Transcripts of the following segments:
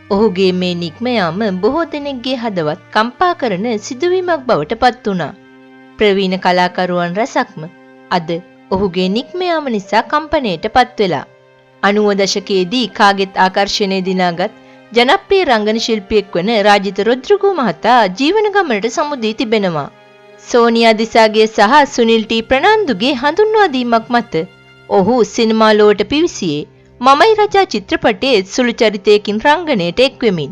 ඔහුගේ මේ නික්ම යාම බොහෝ දෙනෙක්ගේ හදවත් කම්පා කරන සිදුවීමක් බවට පත් වුණා. ප්‍රවීණ කලාකරුවන් රැසක්ම අද ඔහුගේ නික්ම යාම නිසා කම්පණයට පත් වෙලා. 90 දශකයේදී කාගෙත් ආකර්ෂණය දිනාගත් ජනප්‍රිය රංගන ශිල්පියෙක් වන රාජිත රොද්රිගෝ මහතා ජීවන ගමනට සමුදී තිබෙනවා. සෝනියා දිසාගේ සහ සුනිල් ටී ප්‍රනාන්දුගේ හඳුන්වා දීමක් මත ඔහු සිනමා ලෝවට පිවිසියේ මමයි රජා චිත්‍රපටයේ සුළු චරිතයකින් රංගනයට එක්වෙමින්.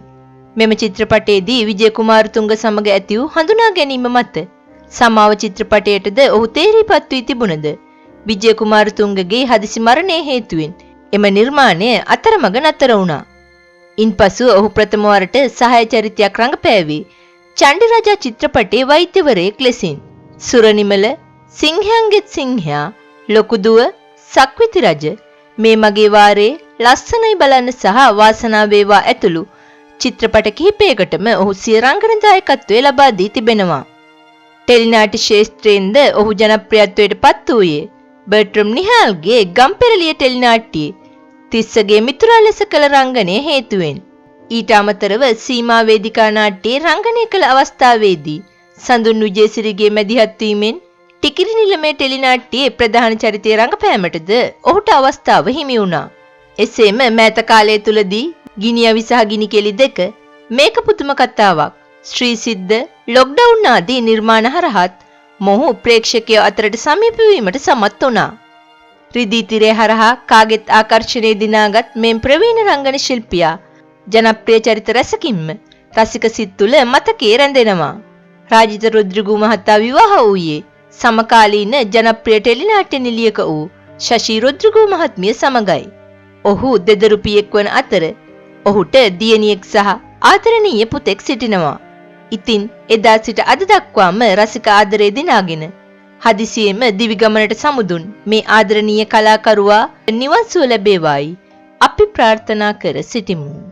මෙම චිත්‍රපටයේදී විජය කුමාරතුංග සමග ඇති වූ හඳුනා ගැනීම මත සමාව චිත්‍රපටයටද ඔහු තේරීපත් වී තිබුණද විජය කුමාරතුංගගේ හදිසි මරණය හේතුවෙන් එම නිර්මාණය අතරමඟ නතර වුණා. ඉන්පසු ඔහු ප්‍රථම වරට සහාය චරිතයක් රඟපෑවේ චණ්ඩි රජා චිත්‍රපටයේ වෛද්‍යවරයෙක් ලෙසින්. සුරනිමල, සිංහයන්ගෙත් සිංහයා, ලොකුදුව, සක්විති රජ, මේ මගේ වාරේ, ලස්සනයි බලන්න සහ වාසනාව වේවා ඇතුළු චිත්‍රපට කිහිපයකටම ඔහු සිය රංගන දායකත්වය ලබා දී තිබෙනවා. ටෙලිනාට්‍ය ශාස්ත්‍රයෙන්ද ඔහු ජනප්‍රියත්වයට පත් වූයේ බර්ට්‍රම් නිහාල්ගේ ගම්පෙරළිය ටෙලිනාට්‍යයේ තිස්සගේ මිතුරා ලෙස කළ රංගනය හේතුවෙන්. ඊට අමතරව සීමා වේදිකා නාට්‍යයේ රංගනය කළ අවස්ථාවේදී සඳුන් විජේසිරිගේ මැදිහත් වීමෙන් ටිකිරි නිලමේ ටෙලිනාට්‍යයේ ප්‍රධාන චරිතය රඟපෑමටද ඔහුට අවස්ථාව හිමි වුණා. එසේම මෑත කාලය තුලදී ගිනි අවි සහ ගිනි කෙලි දෙක, මේක පුදුම කතාවක්, ශ්‍රී සිද්ධ, ලොක්ඩවුන් ආදී නිර්මාණ හරහත් මොහු ප්‍රේක්ෂකයෝ අතරට සමීප වීමට සමත් වුණා. රිදී තිරය හරහා කාගෙත් ආකර්ෂණය දිනාගත් මෙම් ප්‍රවීණ රංගන ශිල්පියා ජනප්‍රිය චරිත රැසකින්ම රසික සිත් තුළ මතකයේ රැඳෙනවා. රාජිත රොද්රිගෝ මහතා විවාහ වූයේ සමකාලීන ජනප්‍රිය ටෙලිනාට්‍ය නිලියක වූ ශෂි රොද්රිගෝ මහත්මිය සමගයි. ඔහු දෙදරුපියෙක් වන අතර ඔහුට දියණියෙක් සහ ආදරණීය පුතෙක් සිටිනවා. ඉතින් එදා සිට අද දක්වාම රසික ආදරය දිනාගෙන හදිසියෙම දිවි ගමනට සමුදුන් මේ ආදරණීය කලාකරුවා නිවන් සුව ලැබේවායි අපි ප්‍රාර්ථනා කර සිටිමු.